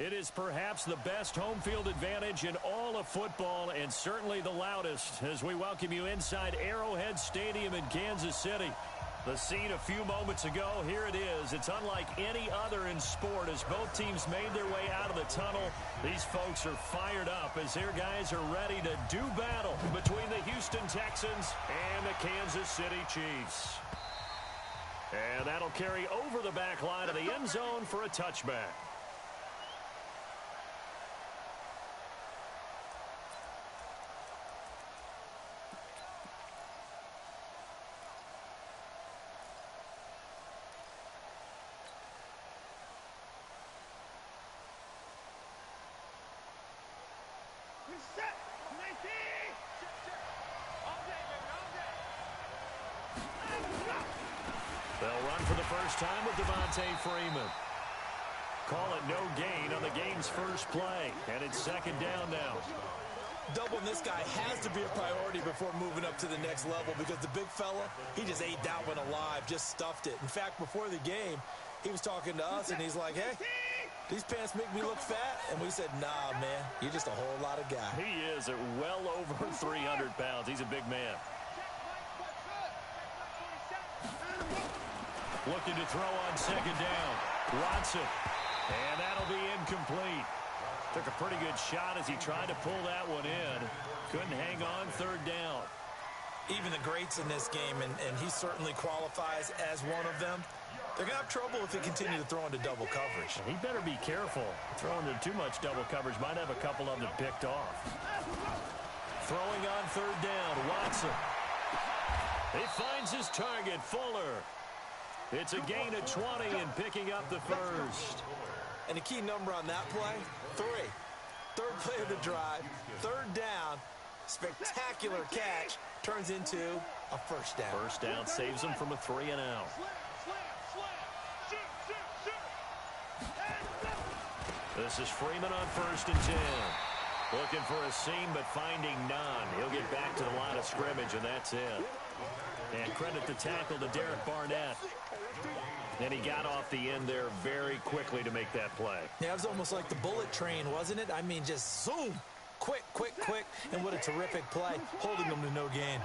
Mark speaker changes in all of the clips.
Speaker 1: It is perhaps the best home field advantage in all of football and certainly the loudest as we welcome you inside Arrowhead Stadium in Kansas City. The scene a few moments ago, here it is. It's unlike any other in sport as both teams made their way out of the tunnel. These folks are fired up as their guys are ready to do battle between the Houston Texans and the Kansas City Chiefs. And that'll carry over the back line of the end zone for a touchback. They'll run for the first time with Devontae Freeman. Call it no gain on the game's first play, and it's second down now.
Speaker 2: Doubling this guy has to be a priority before moving up to the next level because the big fella, he just ate that one alive, just stuffed it. In fact, before the game, he was talking to us, and he's like, hey, these pants make me look fat. And we said, nah, man, you're just a whole lot of guy.
Speaker 1: He is at well over 300 pounds. He's a big man. Looking to throw on second down. Watson. And that'll be incomplete. Took a pretty good shot as he tried to pull that one in. Couldn't hang on third down.
Speaker 2: Even the greats in this game, and he certainly qualifies as one of them, they're going to have trouble if they continue to throw into double coverage.
Speaker 1: He better be careful. Throwing into too much double coverage might have a couple of them picked off. Throwing on third down, Watson. He finds his target, Fuller. It's a gain of 20 and picking up the first.
Speaker 2: And the key number on that play, 3. Third play of the drive, third down, spectacular catch, turns into a first down.
Speaker 1: First down saves him from a 3-and-out. This is Freeman on first and 10. Looking for a seam, but finding none. He'll get back to the line of scrimmage, and that's it. And credit the tackle to Derek Barnett. And he got off the end there very quickly to make that play.
Speaker 2: Yeah, it was almost like the bullet train, wasn't it? I mean, just zoom. Quick, quick, quick. And what a terrific play, holding them to no gain.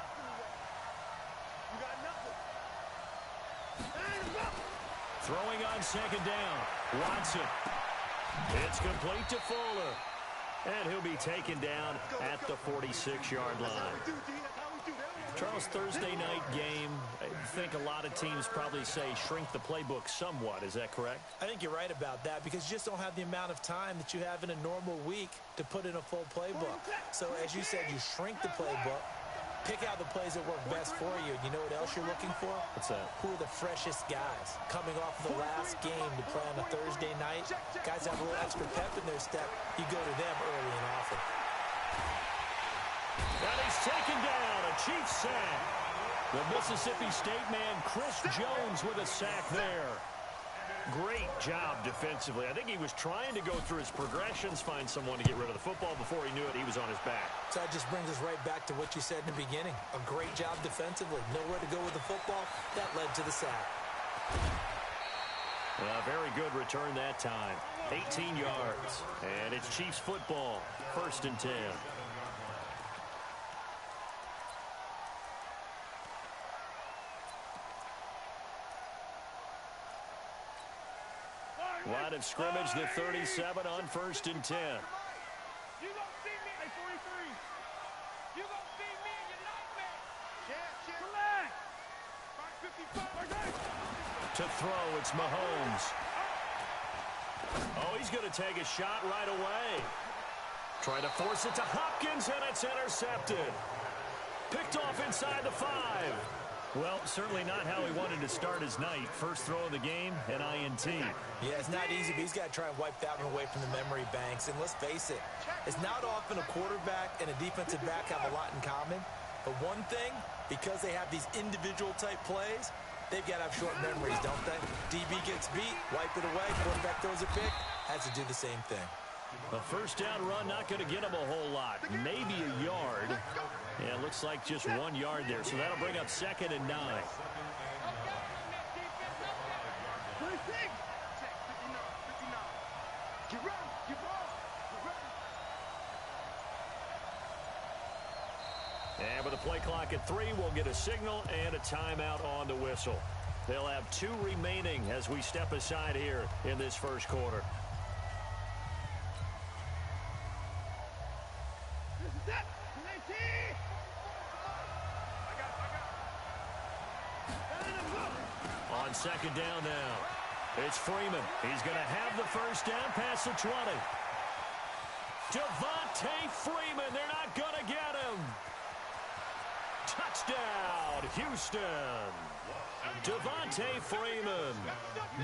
Speaker 1: Throwing on second down. Watson. It's complete to Fuller. And he'll be taken down at the 46-yard line. Charles, Thursday night game, I think a lot of teams probably say shrink the playbook somewhat. Is that correct?
Speaker 2: I think you're right about that because you just don't have the amount of time that you have in a normal week to put in a full playbook. So, as you said, you shrink the playbook, pick out the plays that work best for you. You know what else you're looking for?
Speaker 1: What's that?
Speaker 2: Who are the freshest guys coming off of the last game to play on a Thursday night? Guys have a little extra pep in their step. You go to them early and often.
Speaker 1: And he's taken down, a Chiefs sack. The Mississippi State man, Chris Jones, with a sack there. Great job defensively. I think he was trying to go through his progressions, find someone to get rid of the football. Before he knew it, he was on his back.
Speaker 2: So that just brings us right back to what you said in the beginning. A great job defensively. Nowhere to go with the football. That led to the sack.
Speaker 1: A very good return that time. 18 yards. And it's Chiefs football. First and 10. Line of scrimmage, the 37 on first and 10.
Speaker 3: You gonna see me at 43. You gonna see me in your nightmare. Relax. 555.
Speaker 1: To throw, it's Mahomes. Oh, he's going to take a shot right away. Trying to force it to Hopkins, and it's intercepted. Picked off inside the 5. Well, certainly not how he wanted to start his night. First throw of the game, an INT.
Speaker 2: Yeah, it's not easy, but he's got to try and wipe that one away from the memory banks. And let's face it, it's not often a quarterback and a defensive back have a lot in common. But one thing, because they have these individual type plays, they've got to have short memories, don't they? DB gets beat, wipe it away, quarterback throws a pick, has to do the same thing.
Speaker 1: A first down run, not going to get him a whole lot. Maybe a yard. Yeah, it looks like just 1 yard there. So that'll bring up second and 9.
Speaker 3: Get ready.
Speaker 1: And with the play clock at 3, we'll get a signal and a timeout on the whistle. They'll have 2 remaining as we step aside here in this first quarter. On second down now, it's Freeman. He's going to have the first down past the 20. Devontae Freeman, they're not going to get him. Touchdown, Houston. Devontae Freeman,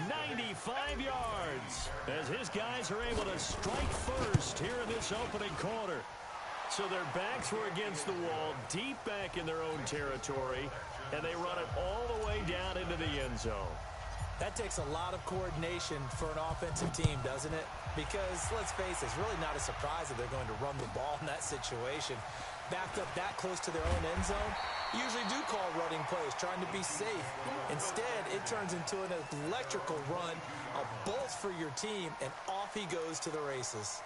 Speaker 1: 95 yards, as his guys are able to strike first here in this opening quarter. So their backs were against the wall, deep back in their own territory, and they run it all the way down into the end zone.
Speaker 2: That takes a lot of coordination for an offensive team, doesn't it? Because, let's face it, it's really not a surprise that they're going to run the ball in that situation. Backed up that close to their own end zone, usually do call running plays, trying to be safe. Instead, it turns into an electrical run, a bolt for your team, and off he goes to the races.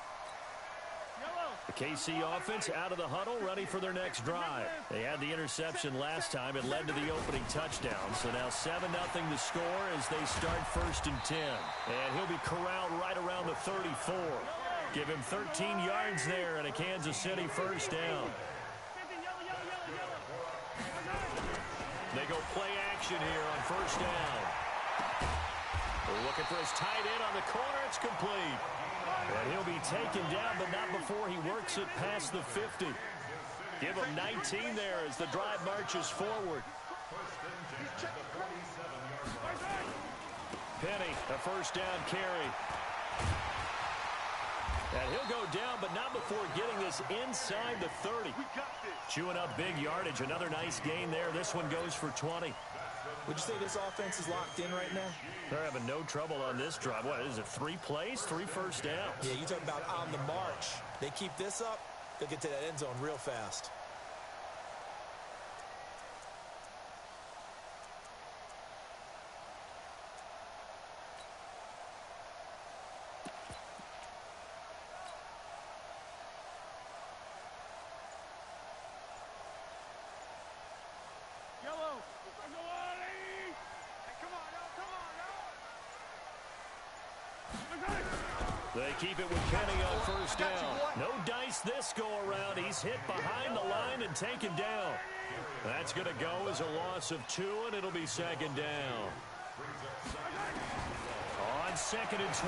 Speaker 1: The KC offense out of the huddle, ready for their next drive. They had the interception last time. It led to the opening touchdown. So now 7-0 the score as they start 1st and 10. And he'll be corralled right around the 34. Give him 13 yards there and a Kansas City first down. They go play action here on first down. They're looking for his tight end on the corner. It's complete. And he'll be taken down, but not before he works it past the 50. Give him 19 there as the drive marches forward. Penny, a first down carry. And he'll go down, but not before getting this inside the 30. Chewing up big yardage. Another nice gain there. This one goes for 20.
Speaker 2: Would you say this offense is locked in right now?
Speaker 1: They're having no trouble on this drive. What is it, 3 plays, 3 first downs?
Speaker 2: Yeah, you talk about on the march. They keep this up, they'll get to that end zone real fast.
Speaker 1: They keep it with Penny on first down. No dice this go-around. He's hit behind the line and taken down. That's going to go as a loss of 2, and it'll be second down. On 2nd and 12,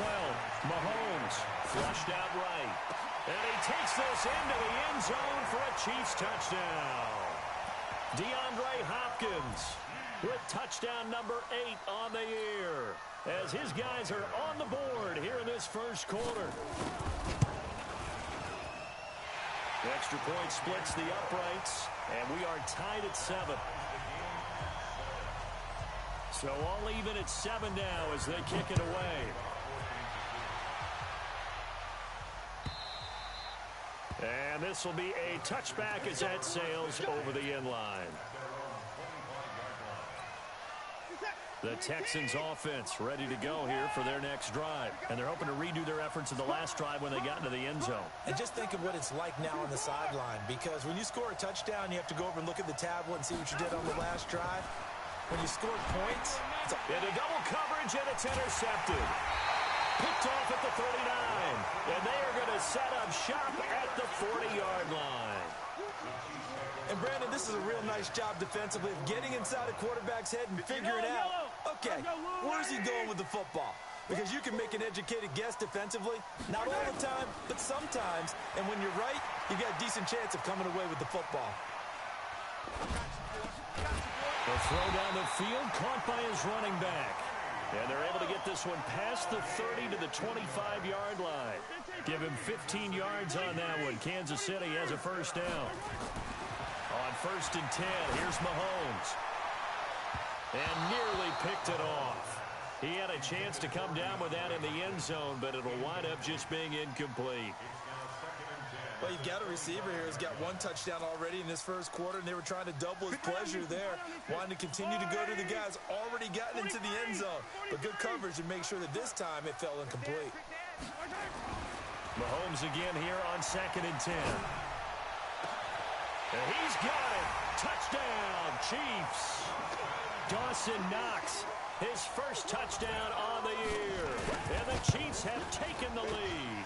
Speaker 1: Mahomes flushed out right. And he takes this into the end zone for a Chiefs touchdown. DeAndre Hopkins with touchdown number 8 on the year, as his guys are on the board here in this first quarter. The extra point splits the uprights, and we are tied at 7. So all even at 7 now as they kick it away. And this will be a touchback as that sails over the end line. The Texans offense ready to go here for their next drive. And they're hoping to redo their efforts in the last drive when they got into the end zone.
Speaker 2: And just think of what it's like now on the sideline, because when you score a touchdown, you have to go over and look at the tablet and see what you did on the last drive. When you scored points, it's
Speaker 1: into double coverage, and it's intercepted. Picked off at the 39. And they are going to set up shop at the 40-yard line.
Speaker 2: And, Brandon, this is a real nice job defensively of getting inside a quarterback's head and figuring out, okay, where's he going with the football? Because you can make an educated guess defensively, not all the time, but sometimes. And when you're right, you got a decent chance of coming away with the football.
Speaker 1: The throw down the field, caught by his running back. And they're able to get this one past the 30 to the 25-yard line. Give him 15 yards on that one. Kansas City has a first down. On 1st and 10, here's Mahomes. And nearly picked it off. He had a chance to come down with that in the end zone, but it'll wind up just being incomplete.
Speaker 2: Well, you've got a receiver here who's got 1 touchdown already in this first quarter, and they were trying to double his pleasure there, wanting to continue to go to the guys already gotten into the end zone. But good coverage to make sure that this time it fell incomplete.
Speaker 1: Mahomes again here on 2nd and 10. And he's got it. Touchdown, Chiefs. Dawson Knox, his first touchdown on the year. And the Chiefs have taken the lead.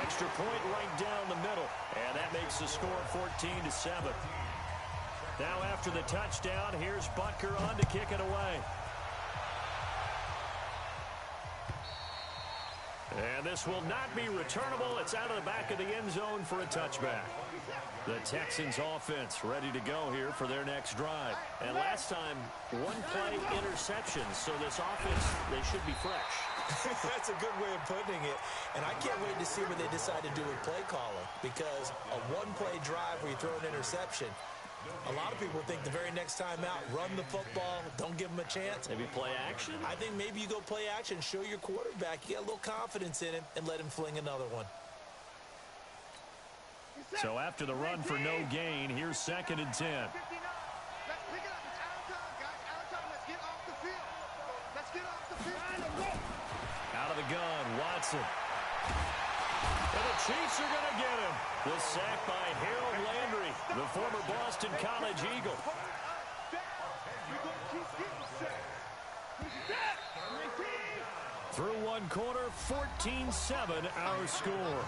Speaker 1: Extra point right down the middle. And that makes the score 14-7. Now after the touchdown, here's Butker on to kick it away. And this will not be returnable. It's out of the back of the end zone for a touchback. The Texans offense ready to go here for their next drive. And last time, one play interception. So this offense, they should be fresh.
Speaker 2: That's a good way of putting it. And I can't wait to see what they decide to do with play calling. Because a one-play drive where you throw an interception, a lot of people think the very next time out, run the football, don't give them a chance.
Speaker 1: Maybe play action?
Speaker 2: I think maybe you go play action, show your quarterback, you get a little confidence in him, and let him fling another one.
Speaker 1: So after the run for no gain, here's 2nd and 10.
Speaker 3: Let's pick it up. It's out of time, guys. Out of time. Let's get off the field. Let's get off the field.
Speaker 1: Out of the gun, Watson. And the Chiefs are going to get him. The sack by Harold Landry, the former Boston College Eagle. Through one quarter, 14-7 our score.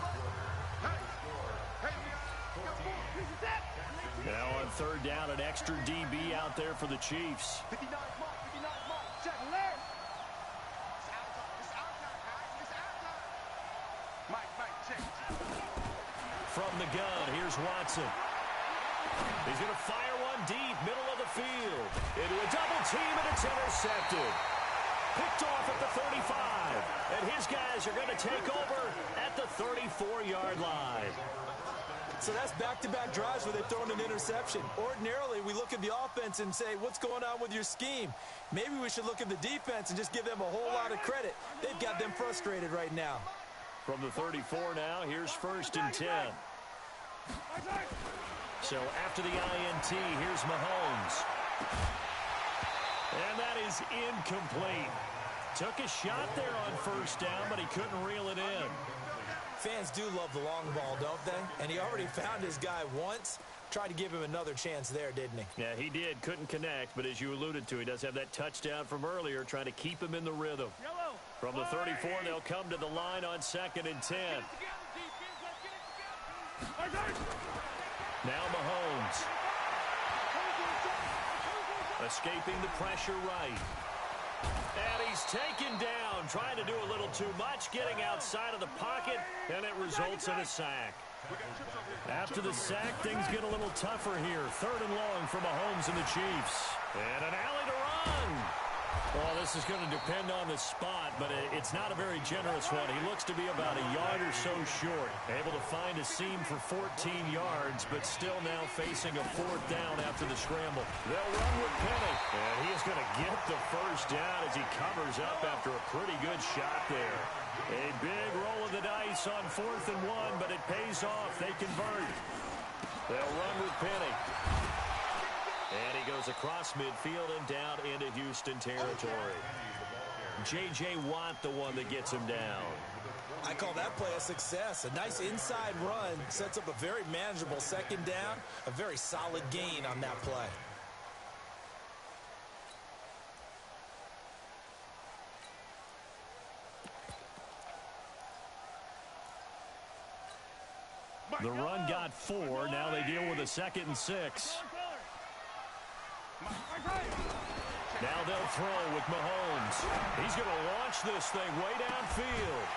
Speaker 1: Now on 3rd down, an extra DB out there for the Chiefs.
Speaker 3: 59 mark. Check, Larry. It's out of time. It's out of time, guys. It's out of time. Mike, check.
Speaker 1: From the gun, here's Watson. He's going to fire one deep, middle of the field. Into a double team, and it's intercepted. Picked off at the 35. And his guys are going to take over at the 34-yard line.
Speaker 2: So that's back-to-back drives where they've thrown an interception. Ordinarily, we look at the offense and say, what's going on with your scheme? Maybe we should look at the defense and just give them a whole lot of credit. They've got them frustrated right now.
Speaker 1: From the 34 now, here's 1st and 10. So after the INT, here's Mahomes. And that is incomplete. Took a shot there on 1st down, but he couldn't reel it in.
Speaker 2: Fans do love the long ball, don't they? And he already found his guy once. Tried to give him another chance there, didn't he?
Speaker 1: Yeah, he did. Couldn't connect, but as you alluded to, he does have that touchdown from earlier, trying to keep him in the rhythm. From the 34, they'll come to the line on 2nd and 10. Now Mahomes. Escaping the pressure right. And he's taken down, trying to do a little too much, getting outside of the pocket, and it results in a sack. After the sack, things get a little tougher here. 3rd and long for Mahomes and the Chiefs. And an alley to run. Well, this is going to depend on the spot, but it's not a very generous one. He looks to be about a yard or so short. Able to find a seam for 14 yards, but still now facing a 4th down after the scramble. They'll run with Penny, and he is going to get the 1st down as he covers up after a pretty good shot there. A big roll of the dice on 4th and 1, but it pays off. They convert. They'll run with Penny. And he goes across midfield and down into Houston territory. J.J. Watt, the one that gets him down.
Speaker 2: I call that play a success. A nice inside run sets up a very manageable 2nd down. A very solid gain on that play.
Speaker 1: The run got 4. Now they deal with a 2nd and 6. Now they'll throw with Mahomes. He's going to launch this thing way downfield.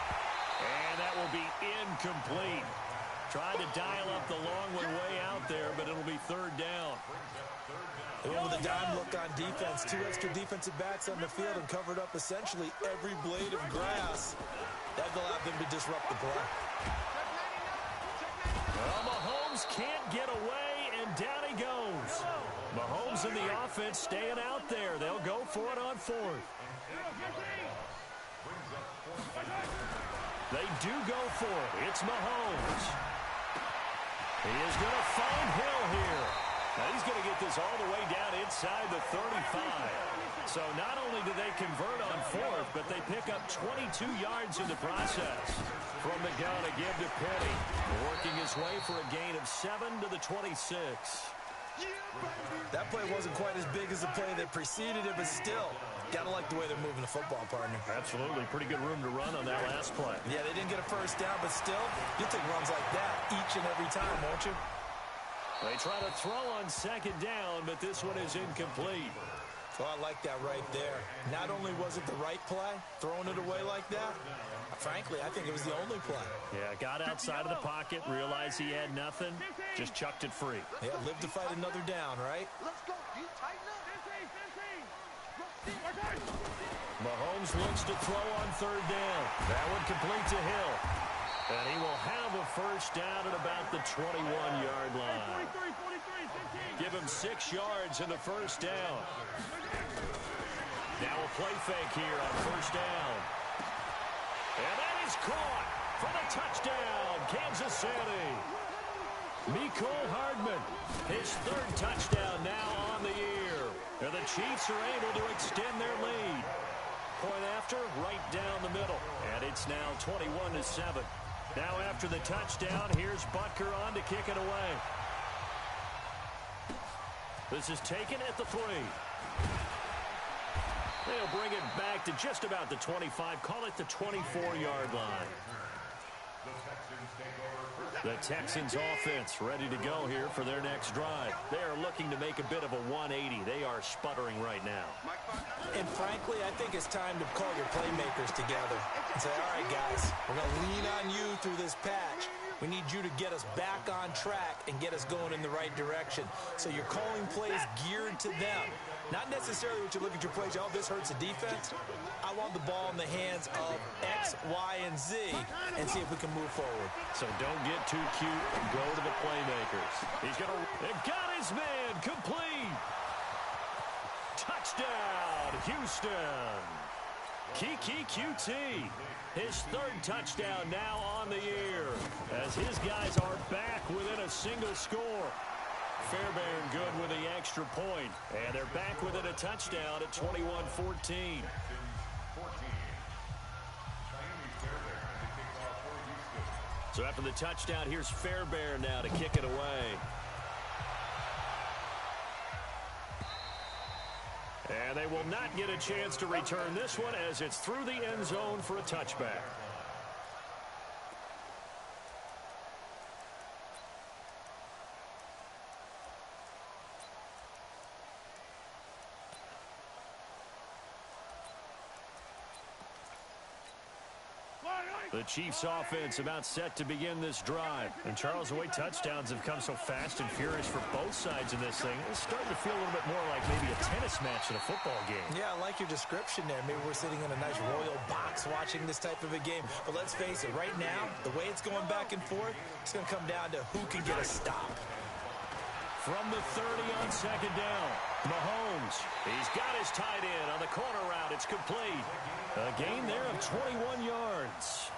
Speaker 1: And that will be incomplete. Tried to dial up the long one way out there, but it'll be 3rd down.
Speaker 2: They went with a dime look on defense. 2 extra defensive backs on the field and covered up essentially every blade of grass. That allowed them to disrupt the play.
Speaker 1: Well, Mahomes can't get away, and down he goes. Mahomes and the offense staying out there. They'll go for it on 4th. They do go for it. It's Mahomes. He is going to find Hill here. Now he's going to get this all the way down inside the 35. So not only do they convert on fourth, but they pick up 22 yards in the process. From the gun, a give to Petty. Working his way for a gain of 7 to the 26.
Speaker 2: That play wasn't quite as big as the play that preceded it, but still, gotta like the way they're moving the football, partner.
Speaker 1: Absolutely. Pretty good room to run on that last play.
Speaker 2: Yeah, they didn't get a first down, but still, you'll take runs like that each and every time, won't you?
Speaker 1: They try to throw on second down, but this one is incomplete.
Speaker 2: Oh, I like that right there. Not only was it the right play, throwing it away like that, frankly, I think it was the only play.
Speaker 1: Yeah, got outside of the pocket, realized he had nothing, just chucked it free.
Speaker 2: Yeah, live to fight another down, right?
Speaker 3: Let's go. You tighten up.
Speaker 1: Mahomes looks to throw on third down. That one complete to Hill. And he will have a first down at about the 21-yard line. Give him 6 yards in the first down. Now a play fake here on first down. And that is caught for the touchdown, Kansas City. Mecole Hardman, his third touchdown now on the year. And the Chiefs are able to extend their lead. Point after, right down the middle. And it's now 21-7. Now after the touchdown, here's Butker on to kick it away. This is taken at the 3. They'll bring it back to just about the 25. Call it the 24-yard line. The Texans offense ready to go here for their next drive. They are looking to make a bit of a 180. They are sputtering right now.
Speaker 2: And frankly, I think it's time to call your playmakers together and say, all right, guys, we're going to lean on you through this patch. We need you to get us back on track and get us going in the right direction. So you're calling plays geared to them. Not necessarily what you look at your plays, oh, this hurts the defense. I want the ball in the hands of X, Y, and Z and see if we can move forward.
Speaker 1: So don't get too cute and go to the playmakers. He's going to, got his man, complete. Touchdown, Houston. Kiki QT, his third touchdown now on the year as his guys are back within a single score. Fairbairn good with the extra point, and they're back within a touchdown at 21-14. So after the touchdown, here's Fairbairn now to kick it away. And they will not get a chance to return this one as it's through the end zone for a touchback. The Chiefs offense about set to begin this drive. And Charles, the way touchdowns have come so fast and furious for both sides in this thing, it's starting to feel a little bit more like maybe a tennis match in a football game.
Speaker 2: Yeah, I like your description there. Maybe we're sitting in a nice royal box watching this type of a game. But let's face it, right now, the way it's going back and forth, it's going to come down to who can get a stop.
Speaker 1: From the 30 on second down, Mahomes. He's got his tight end on the corner route. It's complete. A gain there of 21 yards.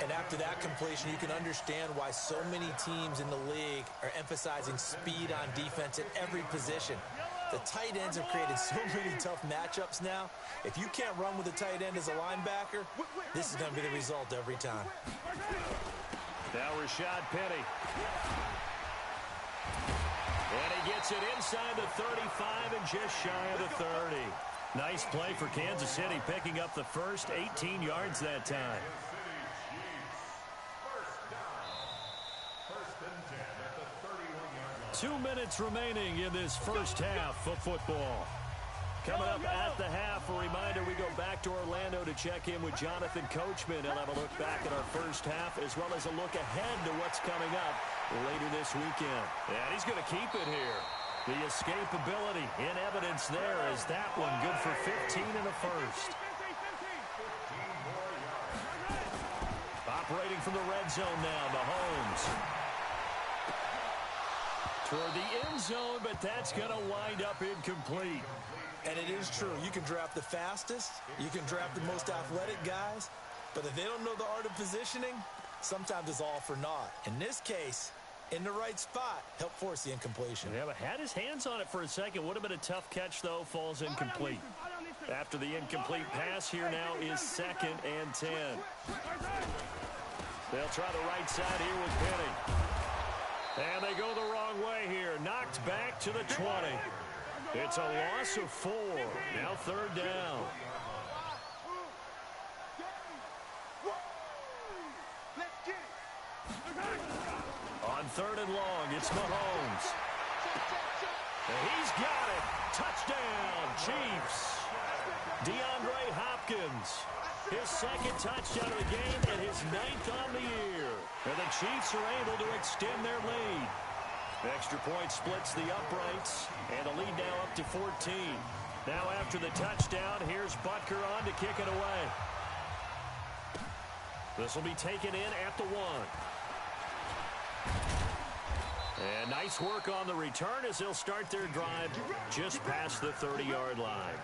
Speaker 2: And after that completion, you can understand why so many teams in the league are emphasizing speed on defense at every position. The tight ends have created so many tough matchups now. If you can't run with a tight end as a linebacker, this is going to be the result every time.
Speaker 1: Now Rashad Penny. And he gets it inside the 35 and just shy of the 30. Nice play for Kansas City, picking up the first 18 yards that time. 2 minutes remaining in this first half of football. Coming up at the half, a reminder, we go back to Orlando to check in with Jonathan Coachman. He'll have a look back at our first half as well as a look ahead to what's coming up later this weekend. And he's going to keep it here. The escapability in evidence there as that one good for 15 in the first. Operating from the red zone now, Mahomes. Toward the end zone, but that's going to wind up incomplete.
Speaker 2: And it is true. You can draft the fastest. You can draft the most athletic guys. But if they don't know the art of positioning, sometimes it's all for naught. In this case, in the right spot, helped force the incompletion.
Speaker 1: Yeah, but had his hands on it for a second. Would have been a tough catch, though. Falls incomplete. After the incomplete pass, here now is 2nd and 10. They'll try the right side here with Penny. And they go the wrong way here. Knocked back to the 20. It's a loss of 4. Now 3rd down. On 3rd and long, it's Mahomes. And he's got it. Touchdown, Chiefs. DeAndre Hopkins. His 2nd touchdown of the game and his 9th on the year. And the Chiefs are able to extend their lead. Extra point splits the uprights, and the lead now up to 14. Now after the touchdown, here's Butker on to kick it away. This will be taken in at the 1. And nice work on the return as they'll start their drive just past the 30-yard line.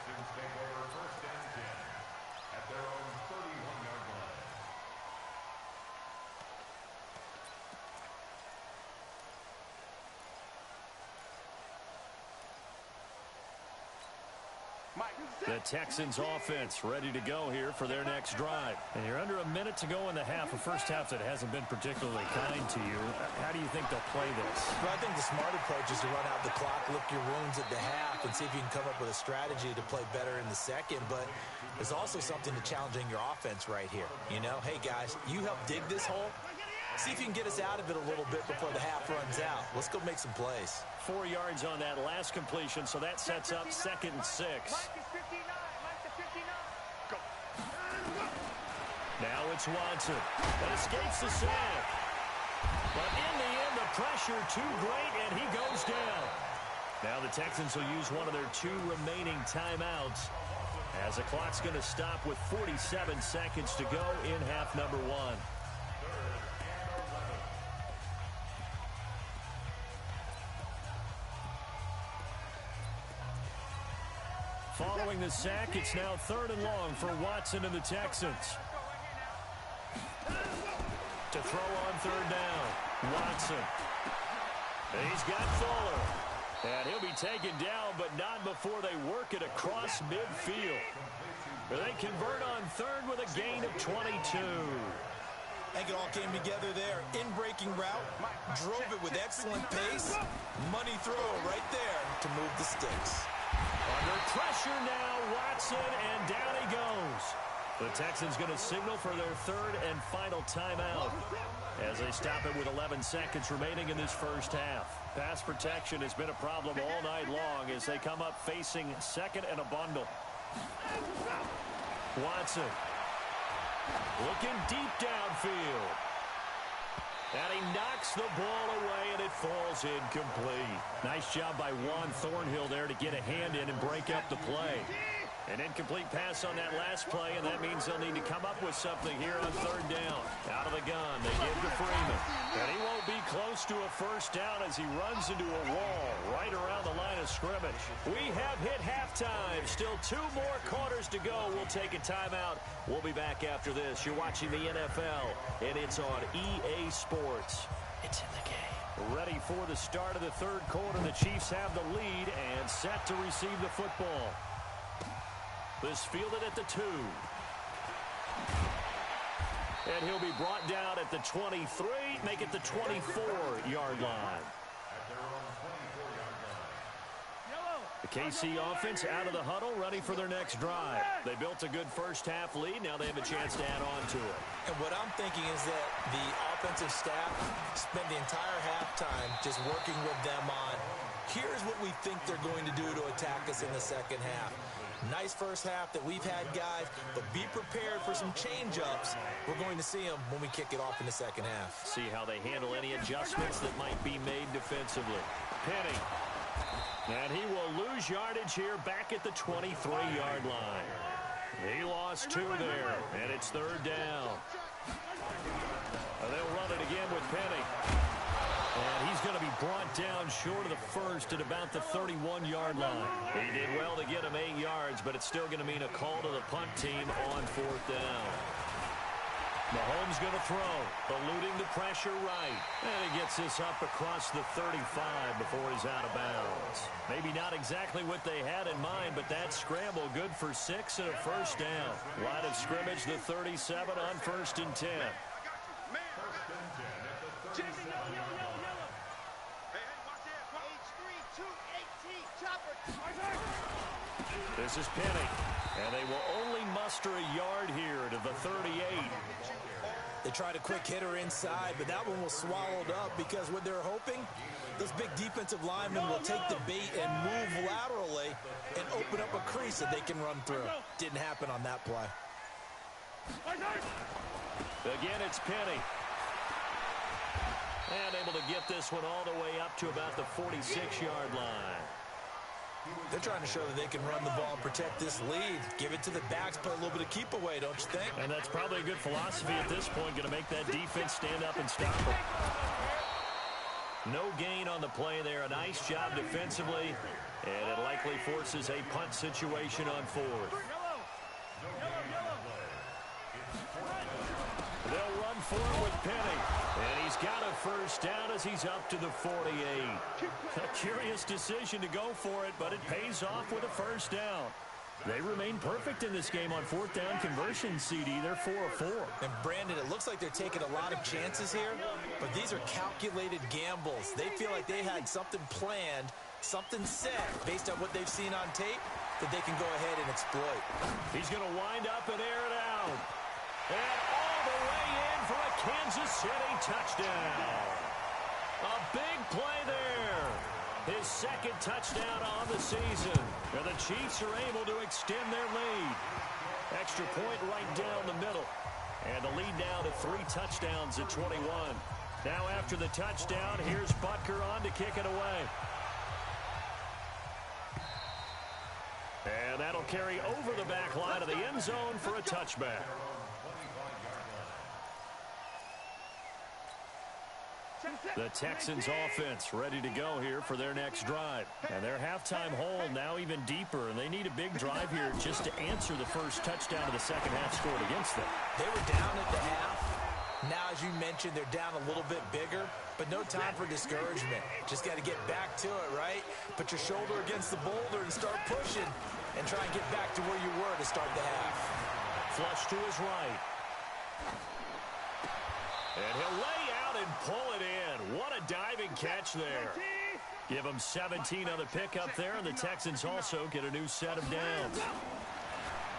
Speaker 1: The Texans offense ready to go here for their next drive. And you're under a minute to go in the half, a first half that hasn't been particularly kind to you. How do you think they'll play this?
Speaker 2: Well, I think the smart approach is to run out the clock, lick your wounds at the half, and see if you can come up with a strategy to play better in the second. But there's also something to challenging your offense right here. You know, hey, guys, you help dig this hole. See if you can get us out of it a little bit before the half runs out. Let's go make some plays.
Speaker 1: 4 yards on that last completion, so that sets up 2nd and 6. Now it's Watson that escapes the sack. But in the end, the pressure too great, and he goes down. Now the Texans will use one of their 2 remaining timeouts as the clock's going to stop with 47 seconds to go in half number 1. Following the sack, it's now 3rd and long for Watson and the Texans. To throw on 3rd down, Watson. He's got Fuller. And he'll be taken down, but not before they work it across midfield. They convert on 3rd with a gain of 22.
Speaker 2: I think it all came together there. In-breaking route, drove it with excellent pace. Money throw right there to move the sticks.
Speaker 1: Under pressure now, Watson, and down he goes. The Texans going to signal for their 3rd and final timeout as they stop it with 11 seconds remaining in this first half. Pass protection has been a problem all night long as they come up facing 2nd and a bundle. Watson looking deep downfield. And he knocks the ball away, and it falls incomplete. Nice job by Juan Thornhill there to get a hand in and break up the play. An incomplete pass on that last play, and that means they'll need to come up with something here on 3rd down. Out of the gun, they give to Freeman. And he won't be close to a first down as he runs into a wall right around the line of scrimmage. We have hit halftime. Still 2 more quarters to go. We'll take a timeout. We'll be back after this. You're watching the NFL, and it's on EA Sports. It's in the game. Ready for the start of the 3rd quarter. The Chiefs have the lead and set to receive the football. This fielded at the 2. And he'll be brought down at the 23, make it the 24-yard line. The KC offense out of the huddle, ready for their next drive. They built a good first half lead. Now they have a chance to add on to it.
Speaker 2: And what I'm thinking is that the offensive staff spent the entire halftime just working with them on, here's what we think they're going to do to attack us in the second half. Nice first half that we've had, guys, but be prepared for some change-ups. We're going to see them when we kick it off in the second half.
Speaker 1: See how they handle any adjustments that might be made defensively. Penny. And he will lose yardage here back at the 23-yard line. He lost 2 there, and it's 3rd down. They'll run it again with Penny. And he's going to be brought down short of the first at about the 31-yard line. He did well to get him 8 yards, but it's still going to mean a call to the punt team on 4th down. Mahomes going to throw, eluding the pressure right. And he gets this up across the 35 before he's out of bounds. Maybe not exactly what they had in mind, but that scramble good for 6 and a first down. Line of scrimmage, the 37 on 1st and 10. This is Penny, and they will only muster a yard here to the 38.
Speaker 2: They tried a quick hitter inside, but that one was swallowed up because what they're hoping, those big defensive linemen will take the bait and move laterally and open up a crease that they can run through. Didn't happen on that play.
Speaker 1: Again, it's Penny. And able to get this one all the way up to about the 46-yard line.
Speaker 2: They're trying to show that they can run the ball and protect this lead. Give it to the backs, play a little bit of keep away, don't you think?
Speaker 1: And that's probably a good philosophy at this point, going to make that defense stand up and stop them. No gain on the play there. A nice job defensively, and it likely forces a punt situation on 4th. They'll run for it with Penny. And he's got a first down as he's up to the 48. A curious decision to go for it, but it pays off with a first down. They remain perfect in this game on 4th down conversion, CD. They're 4 of 4.
Speaker 2: And, Brandon, it looks like they're taking a lot of chances here, but these are calculated gambles. They feel like they had something planned, something set based on what they've seen on tape that they can go ahead and exploit.
Speaker 1: He's going to wind up and air it out. And all the way in for a Kansas City touchdown. A big play there. His 2nd touchdown on the season. And the Chiefs are able to extend their lead. Extra point right down the middle. And the lead now to 3 touchdowns at 21. Now after the touchdown, here's Butker on to kick it away. And that'll carry over the back line of the end zone for a touchback. The Texans offense ready to go here for their next drive. And their halftime hole now even deeper, and they need a big drive here just to answer the first touchdown of the second half scored against them.
Speaker 2: They were down at the half. Now, as you mentioned, they're down a little bit bigger, but no time for discouragement. Just got to get back to it, right? Put your shoulder against the boulder and start pushing and try and get back to where you were to start the half.
Speaker 1: Flush to his right. And he'll lay out and pull it in. What a diving catch there. Give him 17 on the pickup there, and the Texans also get a new set of downs.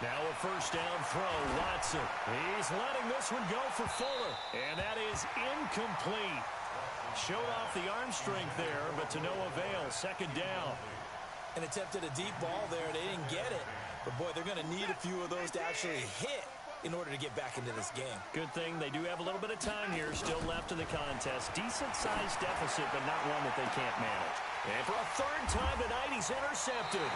Speaker 1: Now a first down throw, Watson. He's letting this one go for Fuller, and that is incomplete. Showed off the arm strength there, but to no avail. 2nd down.
Speaker 2: And attempted a deep ball there. They didn't get it. But, boy, they're going to need a few of those to actually hit in order to get back into this game.
Speaker 1: Good thing they do have a little bit of time here still left in the contest. Decent-sized deficit, but not one that they can't manage. And for a 3rd time tonight, he's intercepted.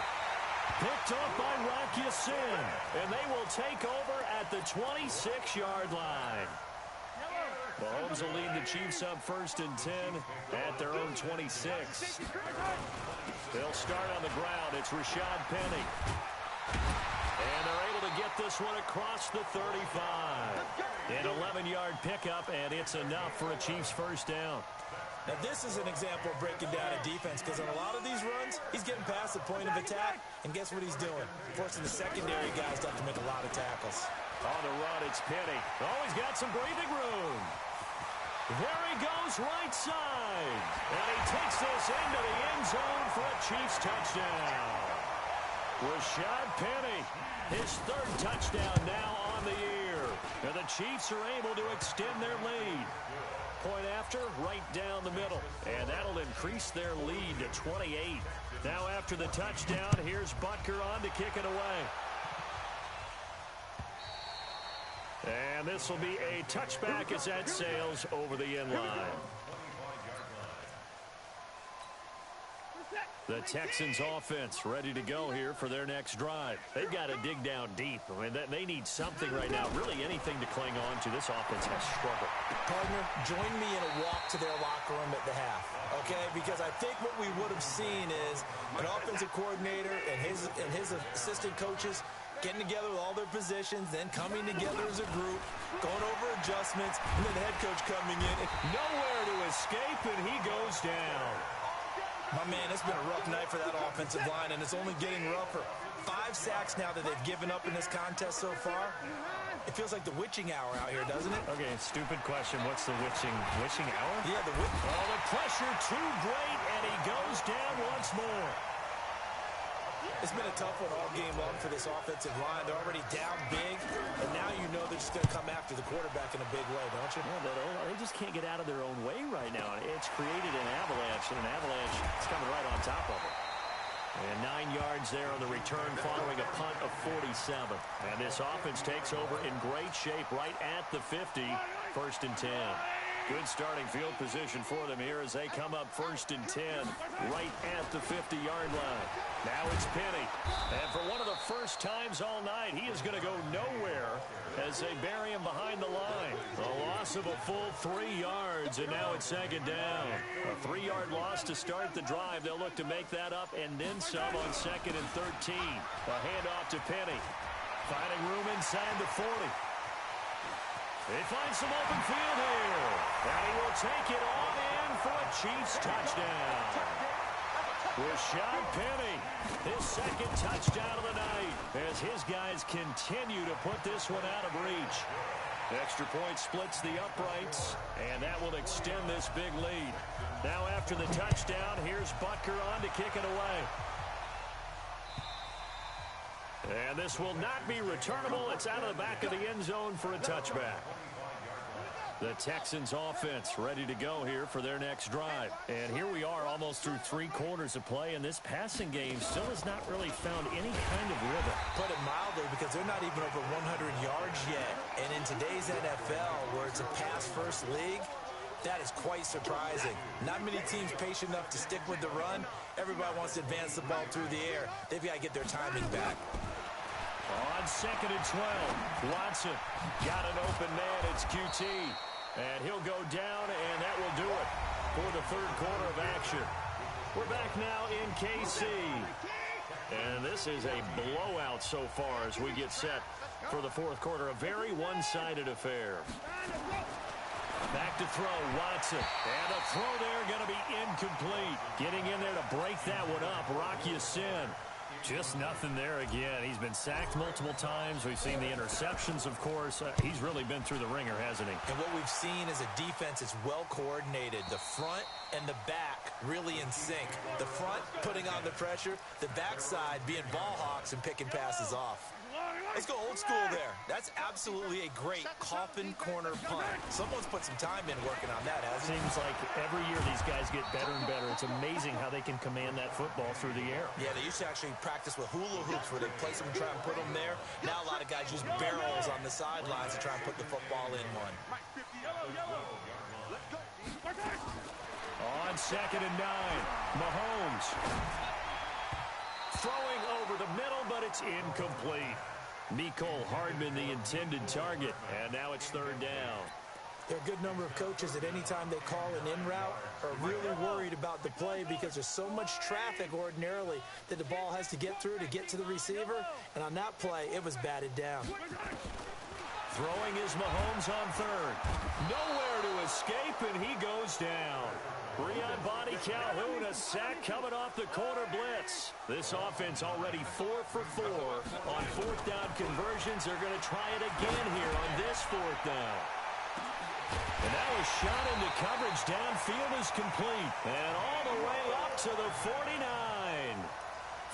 Speaker 1: Picked off by Rock Ya-Sin. And they will take over at the 26-yard line. Mahomes will lead the Chiefs up 1st and 10 at their own 26. They'll start on the ground. It's Rashad Penny. And they're able to get this one across the 35. An 11-yard pickup, and it's enough for a Chiefs first down.
Speaker 2: Now, this is an example of breaking down a defense, because on a lot of these runs, he's getting past the point of attack, and guess what he's doing? Forcing the secondary guys to have to make a lot of tackles.
Speaker 1: On the run, it's Penny. Oh, he's got some breathing room. There he goes right side. And he takes this into the end zone for a Chiefs touchdown. Rashad Penny, his 3rd touchdown now on the year. And the Chiefs are able to extend their lead. Point after, right down the middle. And that'll increase their lead to 28. Now after the touchdown, here's Butker on to kick it away. And this will be a touchback as that sails over the end line. The Texans offense ready to go here for their next drive. They've got to dig down deep. I mean, they need something right now, really anything to cling on to. This offense has struggled.
Speaker 2: Partner, join me in a walk to their locker room at the half, okay? Because I think what we would have seen is an offensive coordinator and his assistant coaches getting together with all their positions, then coming together as a group, going over adjustments, and then the head coach coming in.
Speaker 1: Nowhere to escape, and he goes down.
Speaker 2: My man, it's been a rough night for that offensive line, and it's only getting rougher. 5 sacks now that they've given up in this contest so far. It feels like the witching hour out here, doesn't it?
Speaker 1: Okay, stupid question. What's the witching hour?
Speaker 2: Yeah, the
Speaker 1: Oh, the pressure too great, and he goes down once more.
Speaker 2: It's been a tough one all game long for this offensive line. They're already down big, and now you know they're just going to come after the quarterback in a big way, don't you?
Speaker 1: Yeah, they just can't get out of their own way right now. It's created an avalanche, and an avalanche is coming right on top of it. And 9 yards there on the return following a punt of 47. And this offense takes over in great shape right at the 50, 1st and 10. Good starting field position for them here as they come up 1st and 10 right at the 50-yard line. Now it's Penny. And for one of the first times all night, he is going to go nowhere as they bury him behind the line. A loss of a full 3 yards, and now it's 2nd down. A 3-yard loss to start the drive. They'll look to make that up and then some on 2nd and 13. A handoff to Penny. Finding room inside the 40. They find some open field here. And he will take it on in for a Chiefs touchdown. Rashad Penny, his 2nd touchdown of the night as his guys continue to put this one out of reach. Extra point splits the uprights, and that will extend this big lead. Now after the touchdown, here's Butker on to kick it away. And this will not be returnable. It's out of the back of the end zone for a touchback. The Texans offense ready to go here for their next drive. And here we are almost through 3 quarters of play, and this passing game still has not really found any kind of rhythm.
Speaker 2: Put it mildly, because they're not even over 100 yards yet. And in today's NFL, where it's a pass-first league, that is quite surprising. Not many teams patient enough to stick with the run. Everybody wants to advance the ball through the air. They've got to get their timing back.
Speaker 1: On 2nd and 12, Watson got an open man. It's QT. And he'll go down, and that will do it for the 3rd quarter of action. We're back now in KC. And this is a blowout so far as we get set for the 4th quarter. A very one-sided affair. Back to throw, Watson. And a throw there going to be incomplete. Getting in there to break that one up, Rock Ya-Sin. Just nothing there again. He's been sacked multiple times. We've seen the interceptions, of course. He's really been through the ringer, hasn't he?
Speaker 2: And what we've seen is a defense that's well coordinated. The front and the back really in sync. The front putting on the pressure. The backside being ball hawks and picking passes off. Let's go old school there. That's absolutely a great coffin corner punt. Someone's put some time in working on that, hasn't it?
Speaker 1: Seems like every year these guys get better and better. It's amazing how they can command that football through the air.
Speaker 2: Yeah, they used to actually practice with hula hoops where they place them and try and put them there. Now a lot of guys use barrels on the sidelines to try and put the football in one.
Speaker 1: On 2nd and 9, Mahomes. Throwing over the middle, but it's incomplete. Mecole Hardman, the intended target, and now it's 3rd down.
Speaker 2: There are a good number of coaches at any time they call an in route are really worried about the play because there's so much traffic ordinarily that the ball has to get through to get to the receiver, and on that play, it was batted down.
Speaker 1: Throwing is Mahomes on 3rd. Nowhere to escape, and he goes down. Breon Body Calhoun, a sack coming off the corner blitz. This offense already 4 for 4 on 4th down conversions. They're going to try it again here on this 4th down. And now a shot into coverage downfield is complete. And all the way up to the 49.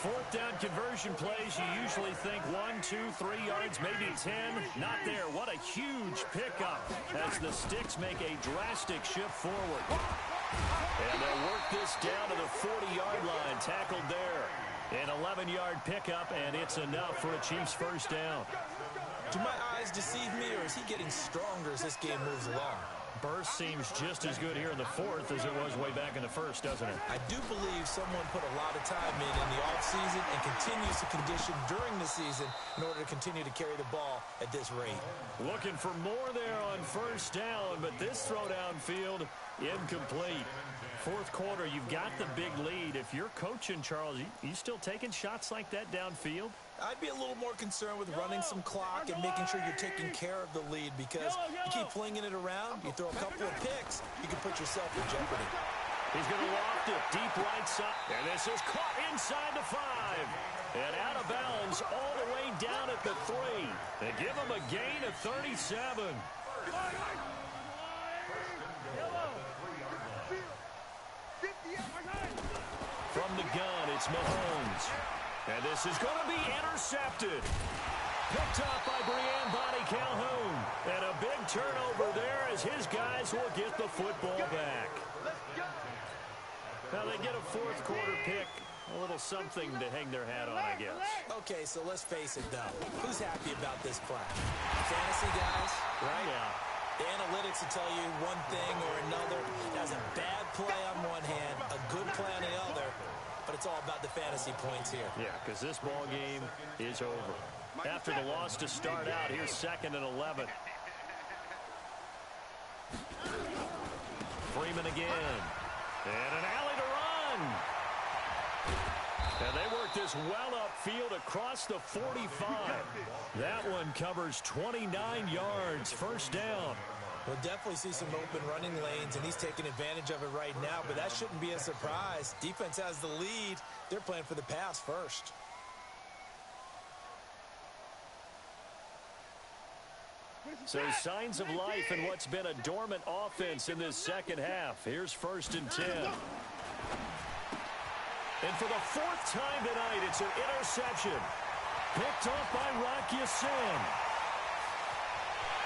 Speaker 1: 4th down conversion plays, you usually think 1, 2, 3 yards, maybe 10. Not there. What a huge pickup as the Sticks make a drastic shift forward. And they'll work this down to the 40-yard line. Tackled there. An 11-yard pickup, and it's enough for a Chiefs 1st down.
Speaker 2: Do my eyes deceive me, or is he getting stronger as this game moves along?
Speaker 1: Burst seems just as good here in the 4th as it was way back in the 1st, doesn't it?
Speaker 2: I do believe someone put a lot of time in the offseason and continues to condition during the season in order to continue to carry the ball at this rate.
Speaker 1: Looking for more there on 1st down, but this throw downfield incomplete. 4th quarter, you've got the big lead. If you're coaching, Charles, you still taking shots like that downfield?
Speaker 2: I'd be a little more concerned with running some clock and making sure you're taking care of the lead, because you keep flinging it around, you throw a couple of picks, you can put yourself in jeopardy.
Speaker 1: He's going to loft it deep right side. And this is caught inside the 5. And out of bounds all the way down at the 3. They give him a gain of 37. From the gun, it's Mahomes. And this is going to be intercepted. Picked up by Brian Bonnie Calhoun. And a big turnover there as his guys will get the football back. Now they get a fourth quarter pick. A little something to hang their hat on, I guess.
Speaker 2: Okay, so let's face it, though. Who's happy about this play? Fantasy guys, right?
Speaker 1: Yeah.
Speaker 2: The analytics will tell you one thing or another. That's a bad play on one hand, a good play on the other, but it's all about the fantasy points here.
Speaker 1: Yeah, because this ball game is over. After the loss to start out, here's 2nd and 11. Freeman again. And an alley to run. And they work this well upfield across the 45. That one covers 29 yards. First down.
Speaker 2: We'll definitely see some open running lanes, and he's taking advantage of it right now, but that shouldn't be a surprise. Defense has the lead. They're playing for the pass first.
Speaker 1: So signs of life in what's been a dormant offense in this second half. Here's 1st and 10. And for the 4th time tonight, it's an interception. Picked off by Rock Ya-Sin.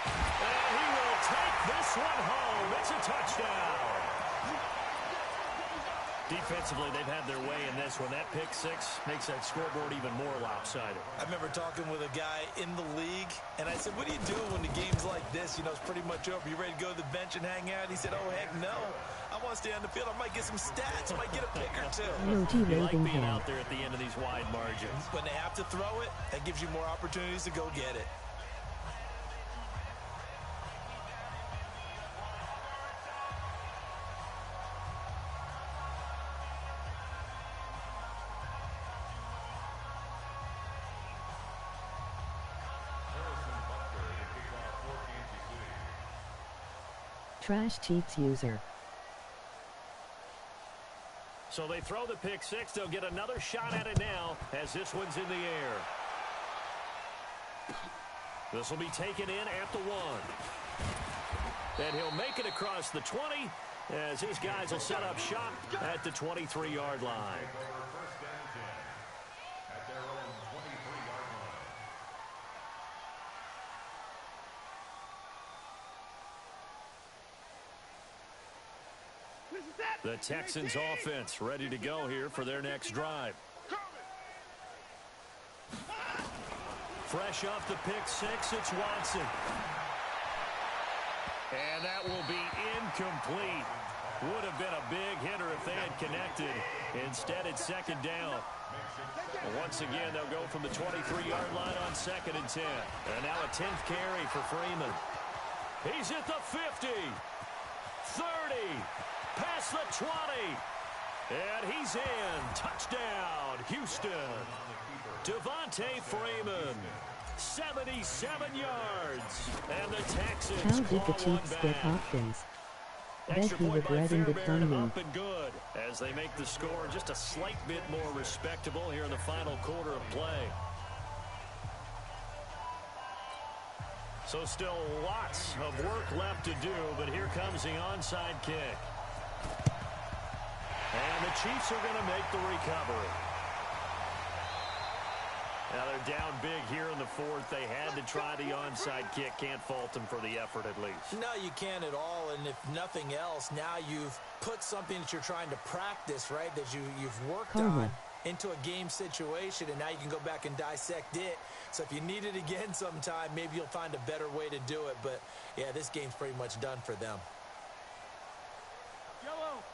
Speaker 1: And he will take this one home. It's a touchdown. Defensively, they've had their way in this one. That pick 6 makes that scoreboard even more lopsided.
Speaker 2: I remember talking with a guy in the league, and I said, what do you do when the game's like this? You know, it's pretty much over. You ready to go to the bench and hang out? He said, oh, heck no. I want to stay on the field. I might get some stats. I might get a pick or two.
Speaker 1: You like being out there at the end of these wide margins.
Speaker 2: When they have to throw it, that gives you more opportunities to go get it.
Speaker 4: Trash cheats user.
Speaker 1: So they throw the pick 6. They'll get another shot at it now as this one's in the air. This will be taken in at the 1. And he'll make it across the 20 as his guys will set up shop at the 23-yard line. The Texans offense ready to go here for their next drive. Fresh off the pick 6, it's Watson. And that will be incomplete. Would have been a big hitter if they had connected. Instead, it's 2nd down. Once again, they'll go from the 23-yard line on 2nd and 10. And now a 10th carry for Freeman. He's at the 50. 30. Past the 20. And he's in. Touchdown, Houston. Devontae Freeman. 77 yards. And the Texans
Speaker 4: How did the Chiefs get Hopkins? Bet he regretting the timing.
Speaker 1: Good as they make the score just a slight bit more respectable here in the final quarter of play. So still lots of work left to do, but here comes the onside kick. And the Chiefs are going to make the recovery. Now they're down big here in the 4th. They had to try the onside kick. Can't fault them for the effort at least.
Speaker 2: No, you can't at all. And if nothing else, now you've put something that you're trying to practice, right, that you've worked on into a game situation, and now you can go back and dissect it. So if you need it again sometime, maybe you'll find a better way to do it. But, yeah, this game's pretty much done for them.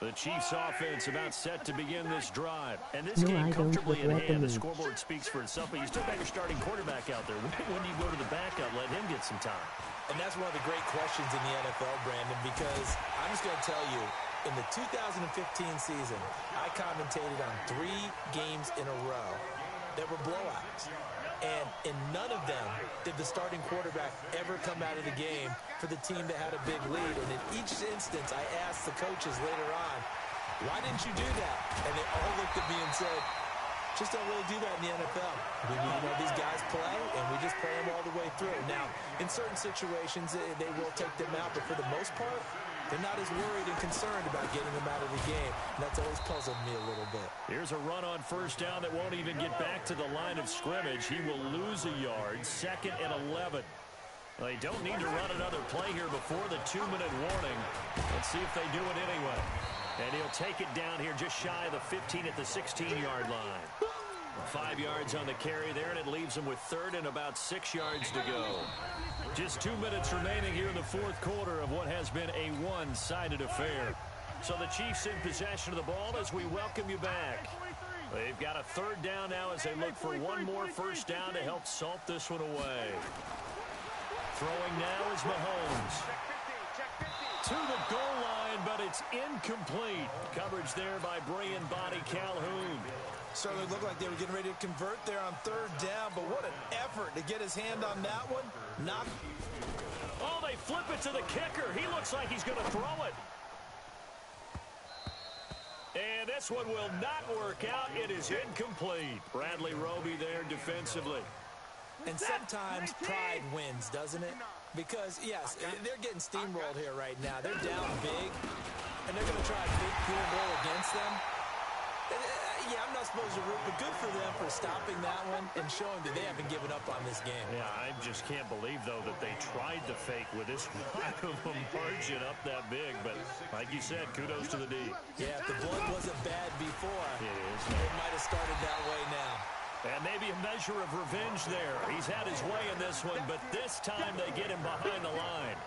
Speaker 1: The Chiefs offense about set to begin this drive. And this game comfortably in hand. The scoreboard speaks for itself, but you still got your starting quarterback out there. When do you go to the backup, let him get some time?
Speaker 2: And that's one of the great questions in the NFL, Brandon, because I'm just going to tell you, in the 2015 season, I commentated on 3 games in a row that were blowouts. And in none of them did the starting quarterback ever come out of the game for the team that had a big lead. And in each instance, I asked the coaches later on, why didn't you do that? And they all looked at me and said, just don't really do that in the NFL. These guys play, and we just play them all the way through. Now, in certain situations, they will take them out, but for the most part, they're not as worried and concerned about getting them out of the game. And that's always puzzled me a little bit.
Speaker 1: Here's a run on first down that won't even get back to the line of scrimmage. He will lose a yard, 2nd and 11. They don't need to run another play here before the 2-minute warning. Let's see if they do it anyway. And he'll take it down here just shy of the 15 at the 16-yard line. 5 yards on the carry there, and it leaves them with 3rd and about 6 yards to go. Just 2 minutes remaining here in the 4th quarter of what has been a one-sided affair. So the Chiefs in possession of the ball as we welcome you back. They've got a 3rd down now as they look for one more first down to help salt this one away. Throwing now is Mahomes. To the goal line, but it's incomplete. Coverage there by Brian Body Calhoun.
Speaker 2: Certainly looked like they were getting ready to convert there on 3rd down, but what an effort to get his hand on that one.
Speaker 1: Oh, they flip it to the kicker. He looks like he's going to throw it. And this one will not work out. It is incomplete. Bradley Roby there defensively.
Speaker 2: And sometimes pride wins, doesn't it? Because, yes, they're getting steamrolled here right now. They're down big, and they're going to try a big field goal against them. Yeah, I'm not supposed to root, but good for them for stopping that one and showing that they haven't given up on this game.
Speaker 1: Yeah, I just can't believe, though, that they tried the fake with this kind of a margin up that big. But like you said, kudos to the D.
Speaker 2: Yeah, if the blood wasn't bad before, it might have started that way now.
Speaker 1: And maybe a measure of revenge there. He's had his way in this one, but this time they get him behind the line.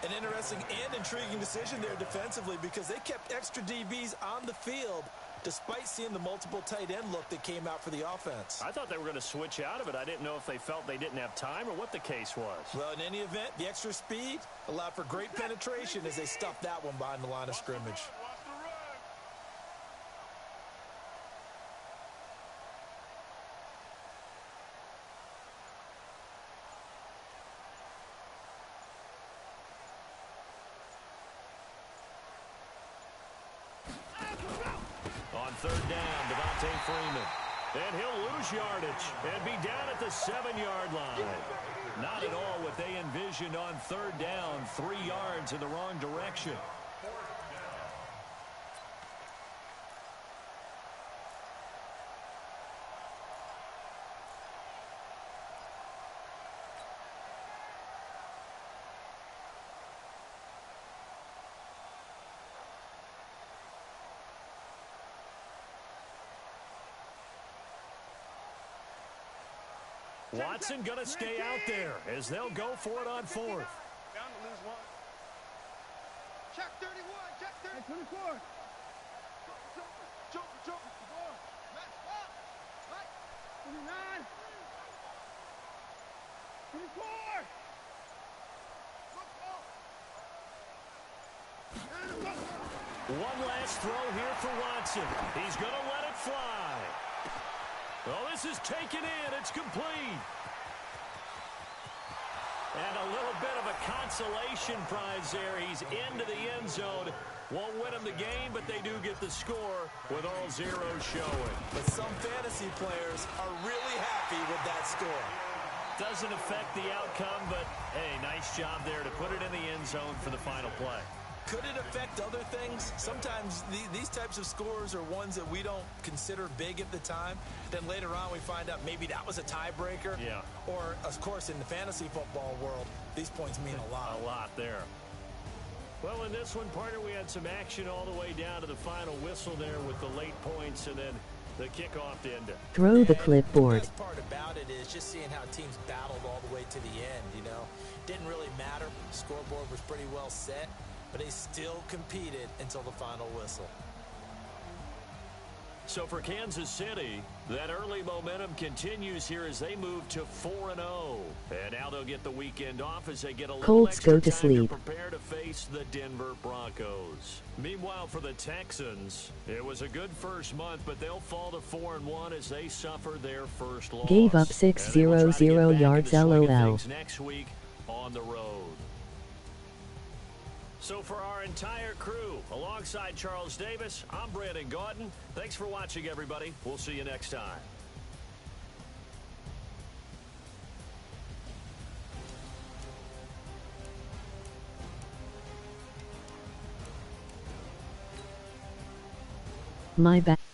Speaker 2: An interesting and intriguing decision there defensively because they kept extra DBs on the field despite seeing the multiple tight end look that came out for the offense.
Speaker 1: I thought they were going to switch out of it. I didn't know if they felt they didn't have time or what the case was.
Speaker 2: Well, in any event, the extra speed allowed for great penetration as they stuffed that one behind the line of scrimmage.
Speaker 1: On 3rd down, Devontae Freeman. And he'll lose yardage and be down at the 7-yard line. Not at all what they envisioned on 3rd down. 3 yards in the wrong direction. Watson going to stay out there as they'll go for it on 4th.
Speaker 3: Bound to lose one. Check 31. Check 24. Jump. Match up. Right. 29. 24.
Speaker 1: One last throw here for Watson. He's going to let it fly. Well, this is taken in. It's complete. And a little bit of a consolation prize there. He's into the end zone. Won't win him the game, but they do get the score with all zeros showing.
Speaker 2: But some fantasy players are really happy with that score.
Speaker 1: Doesn't affect the outcome, but, hey, nice job there to put it in the end zone for the final play.
Speaker 2: Could it affect other things? Sometimes these types of scores are ones that we don't consider big at the time. Then later on we find out maybe that was a tiebreaker.
Speaker 1: Yeah.
Speaker 2: Or, of course, in the fantasy football world, these points mean a lot.
Speaker 1: A lot there. Well, in this one, partner, we had some action all the way down to the final whistle there with the late points and then the kickoff to end it.
Speaker 4: Throw the clipboard.
Speaker 2: The best part about it is just seeing how teams battled all the way to the end, you know. Didn't really matter. The scoreboard was pretty well set. But they still competed until the final whistle.
Speaker 1: So for Kansas City, that early momentum continues here as they move to 4-0. And now they'll get the weekend off as they get a little
Speaker 4: Colts
Speaker 1: extra
Speaker 4: go to
Speaker 1: time
Speaker 4: sleep.
Speaker 1: to prepare to face the Denver Broncos. Meanwhile, for the Texans, it was a good first month, but they'll fall to 4-1 as they suffer their first loss.
Speaker 4: Gave up
Speaker 1: And they will try to get
Speaker 4: 600
Speaker 1: back
Speaker 4: yards
Speaker 1: in the swing of
Speaker 4: LOL.
Speaker 1: things next week on the road. So for our entire crew, alongside Charles Davis, I'm Brandon Gaudin. Thanks for watching, everybody. We'll see you next time.
Speaker 4: My bad.